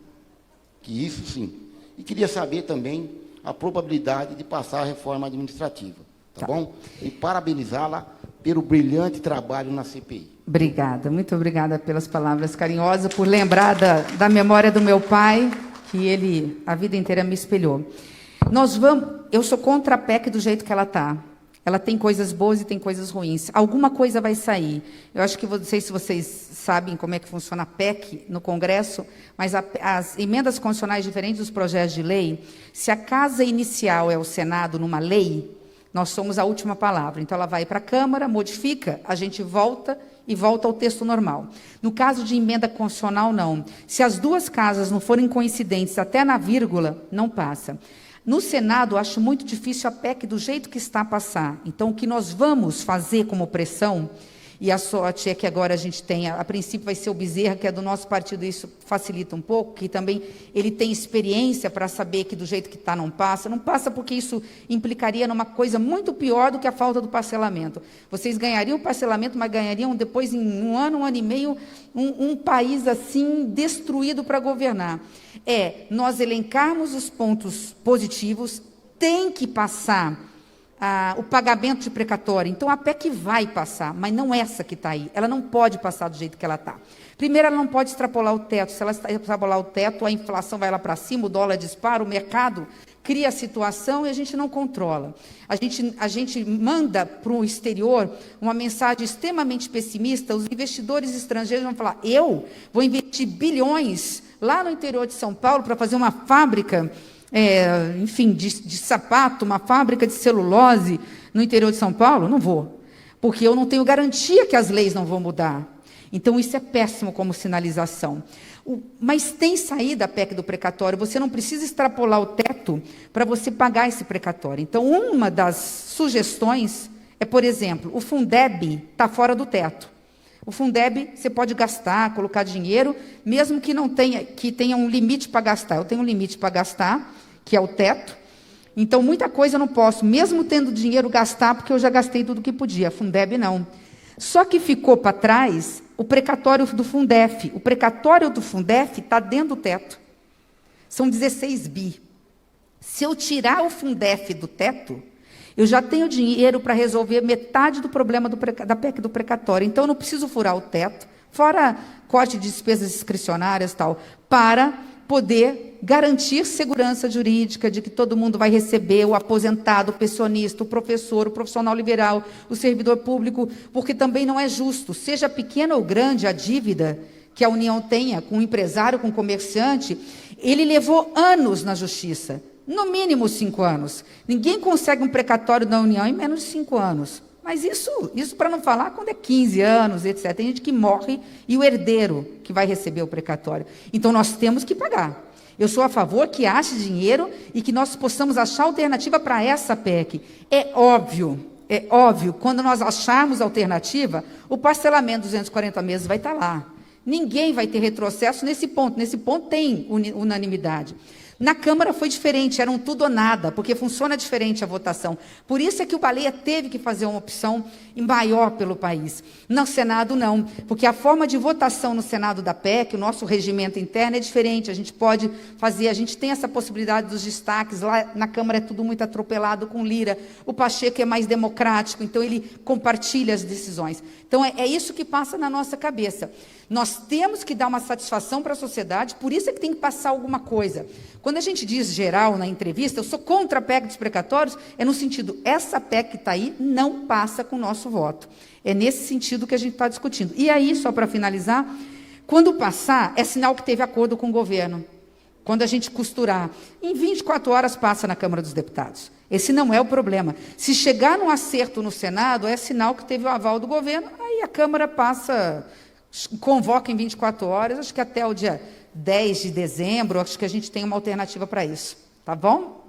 Que isso sim. E queria saber também a probabilidade de passar a reforma administrativa, tá bom? E parabenizá-la pelo brilhante trabalho na CPI. Obrigada, muito obrigada pelas palavras carinhosas, por lembrar da memória do meu pai, que ele a vida inteira me espelhou. Eu sou contra a PEC do jeito que ela está. Ela tem coisas boas e tem coisas ruins. Alguma coisa vai sair. Eu acho que, não sei se vocês sabem como é que funciona a PEC no Congresso, mas as emendas constitucionais diferentes dos projetos de lei, se a casa inicial é o Senado numa lei, nós somos a última palavra. Então, ela vai para a Câmara, modifica, a gente volta e volta ao texto normal. No caso de emenda constitucional, não. Se as duas casas não forem coincidentes, até na vírgula, não passa. No Senado, acho muito difícil a PEC do jeito que está a passar. Então, o que nós vamos fazer como pressão, e a sorte é que agora a gente tem, a princípio vai ser o Bezerra, que é do nosso partido, isso facilita um pouco, que também ele tem experiência para saber que do jeito que está não passa porque isso implicaria numa coisa muito pior do que a falta do parcelamento. Vocês ganhariam o parcelamento, mas ganhariam depois, em um ano e meio, um país assim destruído para governar. Nós elencarmos os pontos positivos, tem que passar o pagamento de precatório. Então, a PEC vai passar, mas não essa que está aí. Ela não pode passar do jeito que ela está. Primeiro, ela não pode extrapolar o teto. Se ela extrapolar o teto, a inflação vai lá para cima, o dólar dispara, o mercado cria a situação e a gente não controla. A gente manda para o exterior uma mensagem extremamente pessimista. Os investidores estrangeiros vão falar, eu vou investir bilhões lá no interior de São Paulo para fazer uma fábrica de sapato, uma fábrica de celulose no interior de São Paulo? Não vou, porque eu não tenho garantia que as leis não vão mudar. Então, isso é péssimo como sinalização. Mas tem saída a PEC do precatório, você não precisa extrapolar o teto para você pagar esse precatório. Então, uma das sugestões é, por exemplo, o Fundeb está fora do teto. O Fundeb, você pode gastar, colocar dinheiro, mesmo que não tenha um limite para gastar. Eu tenho um limite para gastar, que é o teto. Então, muita coisa eu não posso, mesmo tendo dinheiro, gastar, porque eu já gastei tudo que podia. Fundeb, não. Só que ficou para trás o precatório do Fundef. O precatório do Fundef está dentro do teto. São 16 bi. Se eu tirar o Fundef do teto, eu já tenho dinheiro para resolver metade do problema da PEC do precatório. Então, eu não preciso furar o teto, fora corte de despesas discricionárias e tal, para poder garantir segurança jurídica de que todo mundo vai receber, o aposentado, o pensionista, o professor, o profissional liberal, o servidor público, porque também não é justo, seja pequena ou grande a dívida que a União tenha com o empresário, com o comerciante, ele levou anos na justiça. No mínimo 5 anos. Ninguém consegue um precatório da União em menos de 5 anos. Mas isso para não falar quando é 15 anos, etc. Tem gente que morre e o herdeiro que vai receber o precatório. Então, nós temos que pagar. Eu sou a favor que ache dinheiro e que nós possamos achar alternativa para essa PEC. É óbvio, quando nós acharmos alternativa, o parcelamento de 240 meses vai estar lá. Ninguém vai ter retrocesso nesse ponto. Nesse ponto tem unanimidade. Na Câmara foi diferente, era um tudo ou nada, porque funciona diferente a votação. Por isso é que o Baleia teve que fazer uma opção maior pelo país. No Senado, não, porque a forma de votação no Senado da PEC, o nosso regimento interno é diferente. A gente pode fazer, a gente tem essa possibilidade dos destaques. Lá na Câmara é tudo muito atropelado com Lira. O Pacheco é mais democrático, então ele compartilha as decisões. Então, é isso que passa na nossa cabeça. Nós temos que dar uma satisfação para a sociedade, por isso é que tem que passar alguma coisa. Quando a gente diz geral na entrevista, eu sou contra a PEC dos precatórios, é no sentido, essa PEC que está aí não passa com o nosso voto. É nesse sentido que a gente está discutindo. E aí, só para finalizar, quando passar, é sinal que teve acordo com o governo. Quando a gente costurar, em 24 horas passa na Câmara dos Deputados. Esse não é o problema. Se chegar num acerto no Senado, é sinal que teve o aval do governo, aí a Câmara passa, convoca em 24 horas, acho que até o dia 10 de dezembro, acho que a gente tem uma alternativa para isso. Tá bom?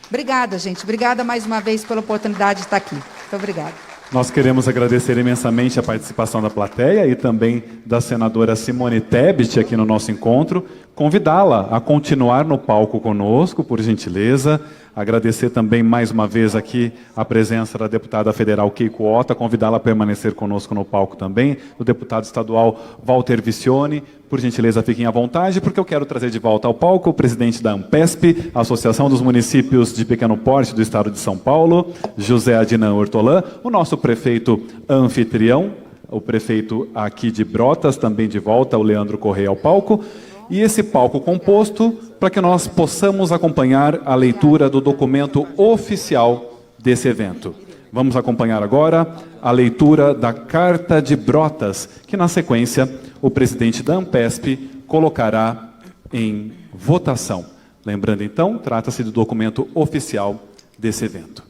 Obrigada, gente. Obrigada mais uma vez pela oportunidade de estar aqui. Muito obrigada. Nós queremos agradecer imensamente a participação da plateia e também da senadora Simone Tebet aqui no nosso encontro. Convidá-la a continuar no palco conosco, por gentileza. Agradecer também mais uma vez aqui a presença da deputada federal Keiko Ota, convidá-la a permanecer conosco no palco também, do deputado estadual Walter Vicione. Por gentileza, fiquem à vontade, porque eu quero trazer de volta ao palco o presidente da AMPESP, Associação dos Municípios de Pequeno Porte do Estado de São Paulo, José Adnan Hortolã, o nosso prefeito anfitrião, o prefeito aqui de Brotas, também de volta, o Leandro Correia ao palco, e esse palco composto para que nós possamos acompanhar a leitura do documento oficial desse evento. Vamos acompanhar agora a leitura da Carta de Brotas, que na sequência o presidente da AMPESP colocará em votação. Lembrando então, trata-se do documento oficial desse evento.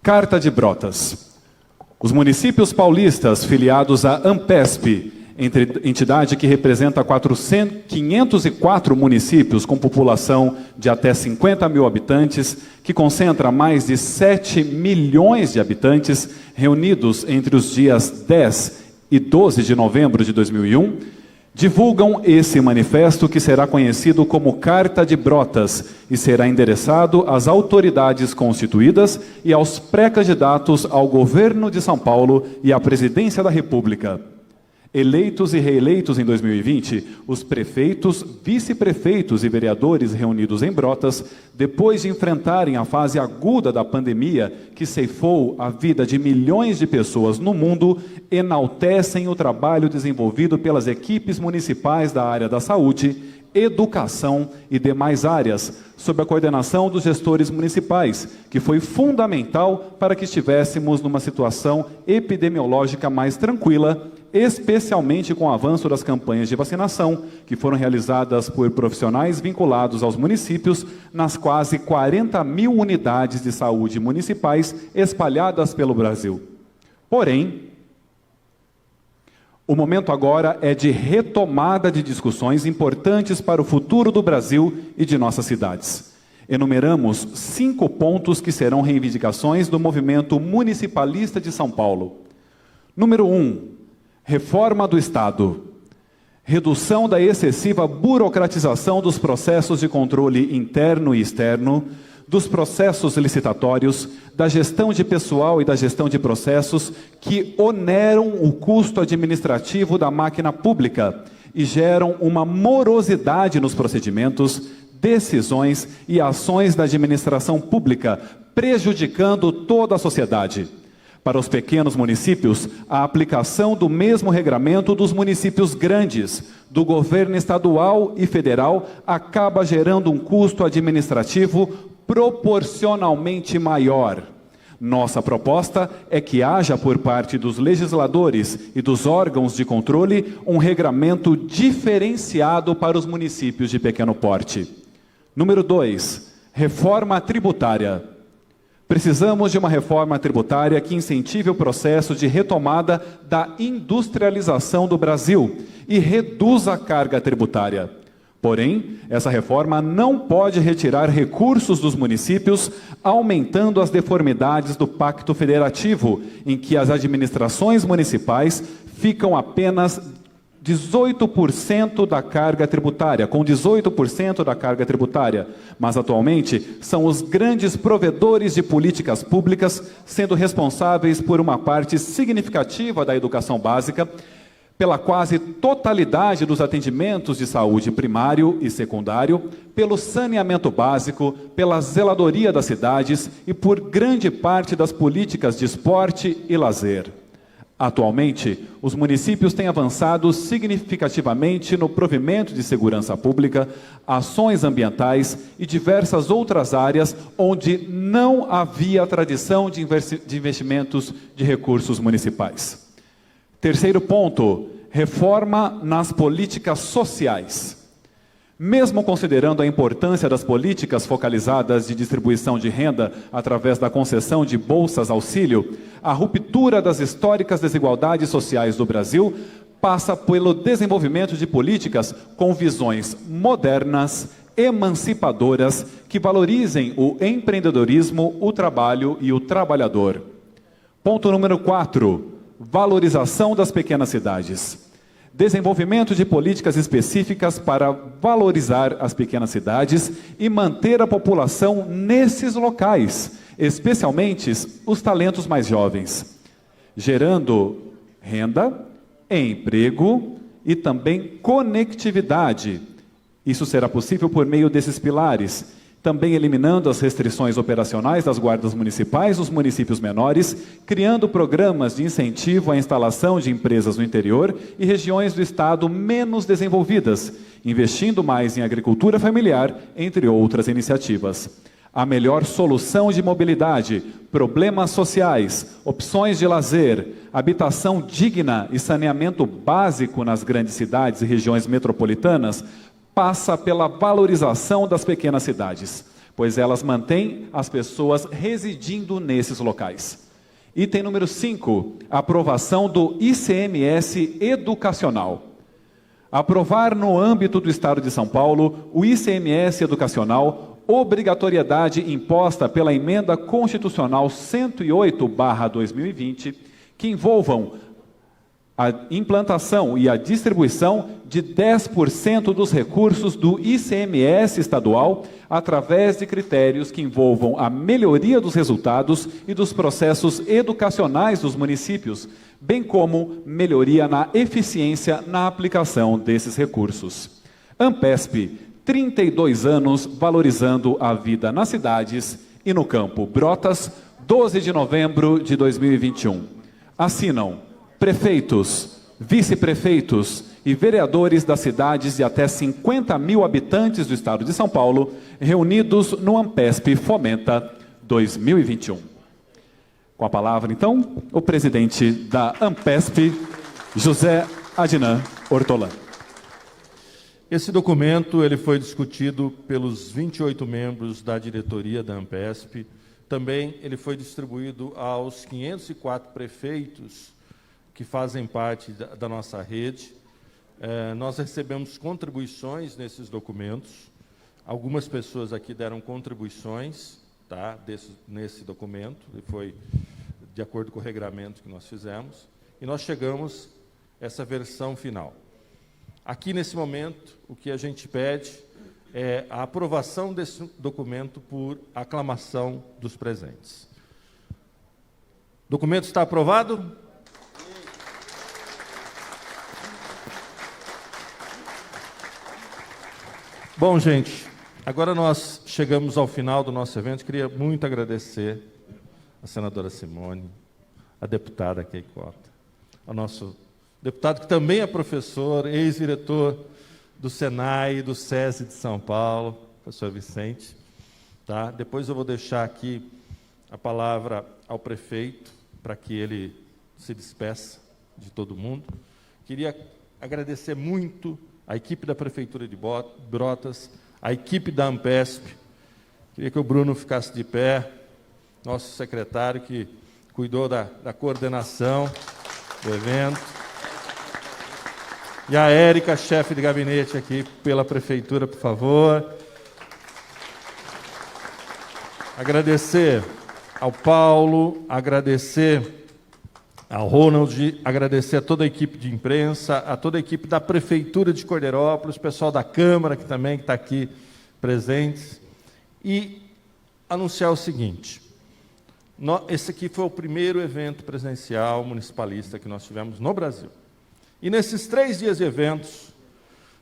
Carta de Brotas. Os municípios paulistas filiados à AMPESP, entidade que representa 504 municípios com população de até 50 mil habitantes, que concentra mais de 7 milhões de habitantes, reunidos entre os dias 10 e 12 de novembro de 2001, divulgam esse manifesto que será conhecido como Carta de Brotas e será endereçado às autoridades constituídas e aos pré-candidatos ao governo de São Paulo e à presidência da República. Eleitos e reeleitos em 2020, os prefeitos, vice-prefeitos e vereadores reunidos em Brotas, depois de enfrentarem a fase aguda da pandemia que ceifou a vida de milhões de pessoas no mundo, enaltecem o trabalho desenvolvido pelas equipes municipais da área da saúde, educação e demais áreas, sob a coordenação dos gestores municipais, que foi fundamental para que estivéssemos numa situação epidemiológica mais tranquila, especialmente com o avanço das campanhas de vacinação, que foram realizadas por profissionais vinculados aos municípios nas quase 40 mil unidades de saúde municipais espalhadas pelo Brasil. Porém, o momento agora é de retomada de discussões importantes para o futuro do Brasil e de nossas cidades. Enumeramos 5 pontos que serão reivindicações do movimento municipalista de São Paulo. Número 1. Reforma do Estado. Redução da excessiva burocratização dos processos de controle interno e externo, dos processos licitatórios, da gestão de pessoal e da gestão de processos que oneram o custo administrativo da máquina pública e geram uma morosidade nos procedimentos, decisões e ações da administração pública, prejudicando toda a sociedade. Para os pequenos municípios, a aplicação do mesmo regramento dos municípios grandes, do governo estadual e federal, acaba gerando um custo administrativo proporcionalmente maior. Nossa proposta é que haja por parte dos legisladores e dos órgãos de controle um regramento diferenciado para os municípios de pequeno porte. Número 2, reforma tributária. Precisamos de uma reforma tributária que incentive o processo de retomada da industrialização do Brasil e reduza a carga tributária. Porém, essa reforma não pode retirar recursos dos municípios, aumentando as deformidades do Pacto Federativo, em que as administrações municipais ficam apenas 18% da carga tributária, com 18% da carga tributária, mas atualmente são os grandes provedores de políticas públicas, sendo responsáveis por uma parte significativa da educação básica, pela quase totalidade dos atendimentos de saúde primário e secundário, pelo saneamento básico, pela zeladoria das cidades e por grande parte das políticas de esporte e lazer. Atualmente, os municípios têm avançado significativamente no provimento de segurança pública, ações ambientais e diversas outras áreas onde não havia tradição de investimentos de recursos municipais. Terceiro ponto, reforma nas políticas sociais. Mesmo considerando a importância das políticas focalizadas de distribuição de renda através da concessão de bolsas auxílio, a ruptura das históricas desigualdades sociais do Brasil passa pelo desenvolvimento de políticas com visões modernas, emancipadoras, que valorizem o empreendedorismo, o trabalho e o trabalhador. Ponto número 4, valorização das pequenas cidades. Desenvolvimento de políticas específicas para valorizar as pequenas cidades e manter a população nesses locais, especialmente os talentos mais jovens, gerando renda, emprego e também conectividade. Isso será possível por meio desses pilares, também eliminando as restrições operacionais das guardas municipais nos municípios menores, criando programas de incentivo à instalação de empresas no interior e regiões do estado menos desenvolvidas, investindo mais em agricultura familiar, entre outras iniciativas. A melhor solução de mobilidade, problemas sociais, opções de lazer, habitação digna e saneamento básico nas grandes cidades e regiões metropolitanas passa pela valorização das pequenas cidades, pois elas mantêm as pessoas residindo nesses locais. Item número 5, aprovação do ICMS educacional. Aprovar no âmbito do Estado de São Paulo o ICMS educacional, obrigatoriedade imposta pela Emenda Constitucional 108/2020, que envolvam a implantação e a distribuição de 10% dos recursos do ICMS estadual através de critérios que envolvam a melhoria dos resultados e dos processos educacionais dos municípios, bem como melhoria na eficiência na aplicação desses recursos. Ampesp, 32 anos valorizando a vida nas cidades e no campo. Brotas, 12 de novembro de 2021. Assinam prefeitos, vice-prefeitos e vereadores das cidades de até 50 mil habitantes do estado de São Paulo, reunidos no Ampesp Fomenta 2021. Com a palavra, então, o presidente da Ampesp, José Adnan Ortolan. Esse documento ele foi discutido pelos 28 membros da diretoria da Ampesp. Também ele foi distribuído aos 504 prefeitos que fazem parte da nossa rede. Nós recebemos contribuições nesses documentos. Algumas pessoas aqui deram contribuições, tá, nesse documento, e foi de acordo com o regramento que nós fizemos, e nós chegamos a essa versão final. Aqui, nesse momento, o que a gente pede é a aprovação desse documento por aclamação dos presentes. O documento está aprovado? Bom, gente, agora nós chegamos ao final do nosso evento. Queria muito agradecer a senadora Simone, a deputada Keikota, ao nosso deputado que também é professor, ex-diretor do Senai e do SESI de São Paulo, professor Vicente. Tá? Depois eu vou deixar aqui a palavra ao prefeito, para que ele se despeça de todo mundo. Queria agradecer muito a equipe da Prefeitura de Brotas, a equipe da Ampesp. Queria que o Bruno ficasse de pé, nosso secretário que cuidou da coordenação do evento. E a Érica, chefe de gabinete aqui pela Prefeitura, por favor. Agradecer ao Paulo, agradecer ao Ronald, agradecer a toda a equipe de imprensa, a toda a equipe da Prefeitura de Cordeirópolis, o pessoal da Câmara que também está aqui presentes, e anunciar o seguinte: esse aqui foi o primeiro evento presencial municipalista que nós tivemos no Brasil. E nesses 3 dias de eventos,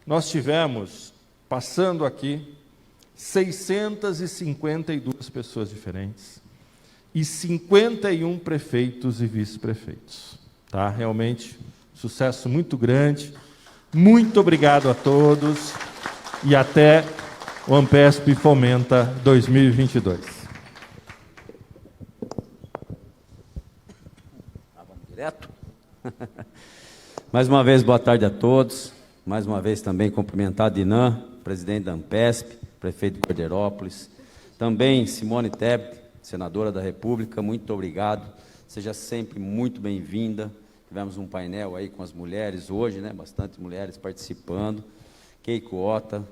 nós tivemos, passando aqui, 652 pessoas diferentes, e 51 prefeitos e vice-prefeitos. Tá? Realmente, sucesso muito grande. Muito obrigado a todos e até o Ampesp Fomenta 2022. Vamos direto? Mais uma vez, boa tarde a todos. Mais uma vez também cumprimentar a Dinan, presidente da Ampesp, prefeito de Cordeirópolis. Também Simone Tebet, senadora da República, muito obrigado. Seja sempre muito bem-vinda. tivemos um painel aí com as mulheres hoje, né? Bastante mulheres participando. Keiko Ota,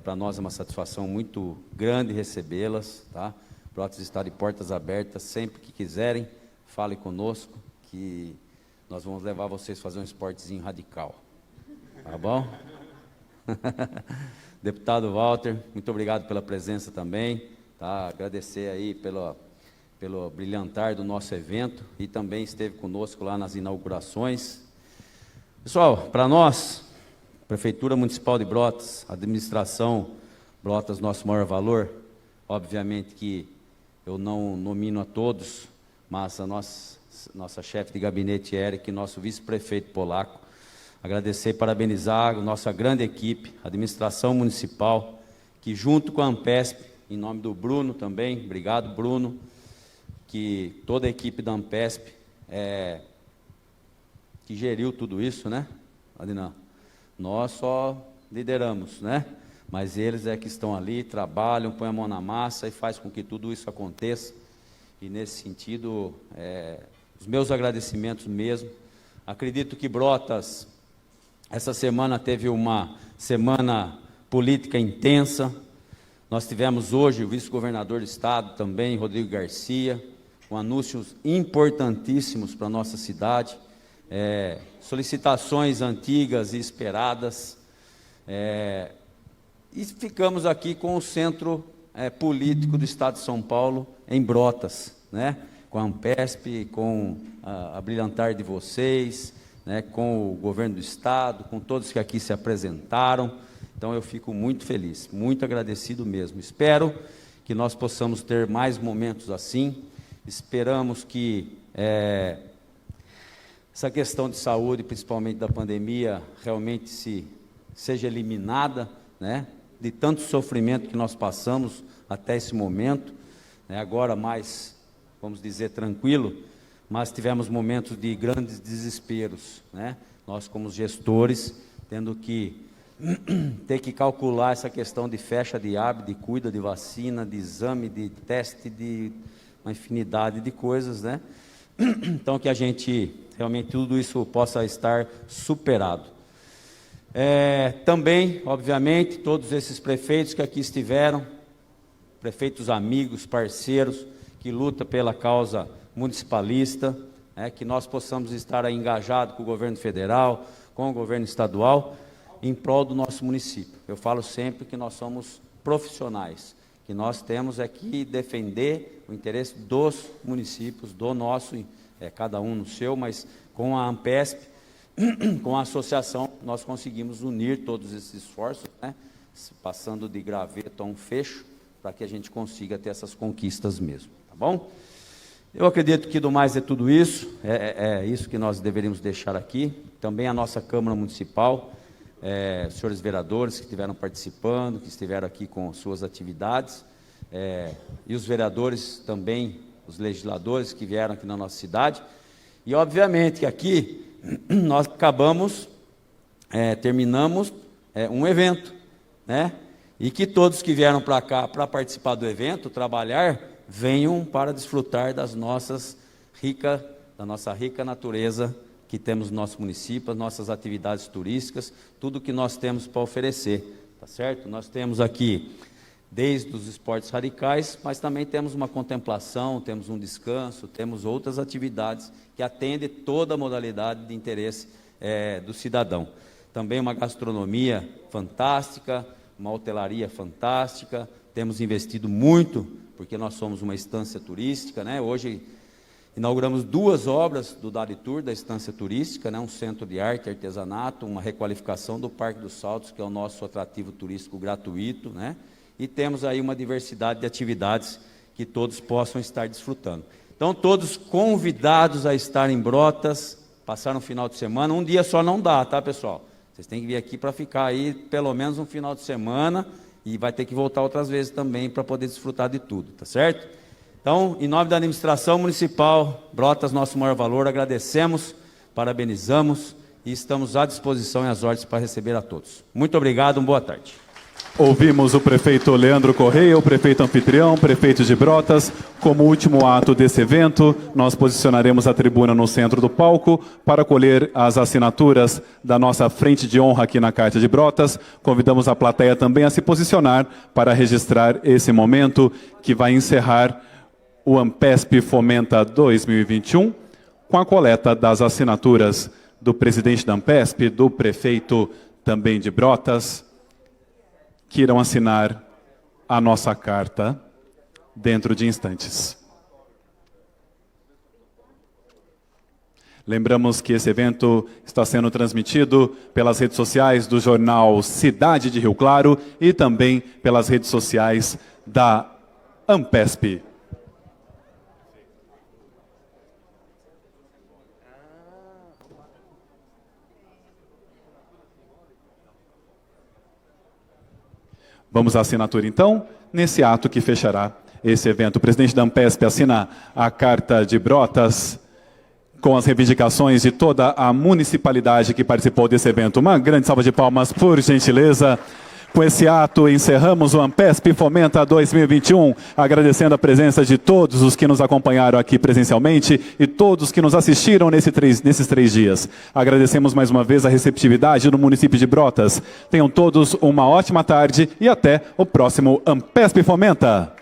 para nós é uma satisfação muito grande recebê-las, tá? Brotas está de portas abertas, sempre que quiserem, fale conosco, que nós vamos levar vocês a fazer um esportezinho radical, tá bom? Deputado Walter, muito obrigado pela presença também, tá? Agradecer aí pelo brilhantar do nosso evento, e também esteve conosco lá nas inaugurações. Pessoal, para nós, Prefeitura Municipal de Brotas, administração Brotas, nosso maior valor, obviamente que eu não nomino a todos, mas a nossa chefe de gabinete, Eric, nosso vice-prefeito polaco, agradecer e parabenizar a nossa grande equipe, a administração municipal, que junto com a Ampesp, em nome do Bruno também, obrigado Bruno, que toda a equipe da Ampesp, que geriu tudo isso, né, Adina? Nós só lideramos, né? Mas eles que estão ali, trabalham, põem a mão na massa e faz com que tudo isso aconteça. E nesse sentido, os meus agradecimentos mesmo. Acredito que Brotas, essa semana teve uma semana política intensa. Nós tivemos hoje o vice-governador do estado também, Rodrigo Garcia, com anúncios importantíssimos para a nossa cidade, solicitações antigas e esperadas, e ficamos aqui com o centro político do estado de São Paulo, em Brotas, né? Com a Ampesp, com a brilhantar de vocês, né? Com o governo do estado, com todos que aqui se apresentaram. Então eu fico muito feliz, muito agradecido mesmo. Espero que nós possamos ter mais momentos assim. Esperamos que essa questão de saúde, principalmente da pandemia, realmente seja eliminada, né? De tanto sofrimento que nós passamos até esse momento, né? Agora mais, vamos dizer, tranquilo, mas tivemos momentos de grandes desesperos, né? Nós como gestores, tendo que ter que calcular essa questão de fecha de hábito, de cuida de vacina, de exame, de teste, de uma infinidade de coisas, né? Então que a gente, realmente tudo isso possa estar superado. Também, obviamente, todos esses prefeitos que aqui estiveram, prefeitos amigos, parceiros, que lutam pela causa municipalista, que nós possamos estar aí engajados com o governo federal, com o governo estadual, em prol do nosso município. Eu falo sempre que nós somos profissionais, que nós temos que defender o interesse dos municípios, do nosso, cada um no seu, mas com a Ampesp, com a associação, nós conseguimos unir todos esses esforços, né? Passando de graveto a um fecho, para que a gente consiga ter essas conquistas mesmo, tá bom? Eu acredito que do mais é tudo isso, isso que nós deveríamos deixar aqui. Também a nossa Câmara Municipal, os senhores vereadores que estiveram participando, que estiveram aqui com suas atividades, e os vereadores também, os legisladores que vieram aqui na nossa cidade, e obviamente que aqui nós terminamos um evento, né? E que todos que vieram para cá para participar do evento, trabalhar, venham para desfrutar da nossa rica natureza que temos no nosso município, as nossas atividades turísticas, tudo que nós temos para oferecer, tá certo? Nós temos aqui, desde os esportes radicais, mas também temos uma contemplação, temos um descanso, temos outras atividades que atendem toda a modalidade de interesse do cidadão. Também uma gastronomia fantástica, uma hotelaria fantástica, temos investido muito, porque nós somos uma estância turística, né? Hoje inauguramos 2 obras do Daritur, da estância turística, né? Um centro de arte e artesanato, uma requalificação do Parque dos Saltos, que é o nosso atrativo turístico gratuito, né? E temos aí uma diversidade de atividades que todos possam estar desfrutando. Então, todos convidados a estar em Brotas, passar um final de semana. Um dia só não dá, tá, pessoal? Vocês têm que vir aqui para ficar aí pelo menos um final de semana e vai ter que voltar outras vezes também para poder desfrutar de tudo, tá certo? Então, em nome da administração municipal, Brotas, nosso maior valor, agradecemos, parabenizamos e estamos à disposição e às ordens para receber a todos. Muito obrigado, boa tarde. Ouvimos o prefeito Leandro Correia, o prefeito anfitrião, prefeito de Brotas. Como último ato desse evento, nós posicionaremos a tribuna no centro do palco para colher as assinaturas da nossa frente de honra aqui na Carta de Brotas. Convidamos a plateia também a se posicionar para registrar esse momento que vai encerrar o Ampesp Fomenta 2021 com a coleta das assinaturas do presidente da Ampesp, do prefeito também de Brotas, que irão assinar a nossa carta dentro de instantes. Lembramos que esse evento está sendo transmitido pelas redes sociais do jornal Cidade de Rio Claro e também pelas redes sociais da Ampesp. Vamos à assinatura, então, nesse ato que fechará esse evento. O presidente da Ampesp assina a Carta de Brotas com as reivindicações de toda a municipalidade que participou desse evento. Uma grande salva de palmas, por gentileza. Com esse ato, encerramos o Ampesp Fomenta 2021, agradecendo a presença de todos os que nos acompanharam aqui presencialmente e todos que nos assistiram nesses 3 dias. Agradecemos mais uma vez a receptividade do município de Brotas. Tenham todos uma ótima tarde e até o próximo Ampesp Fomenta.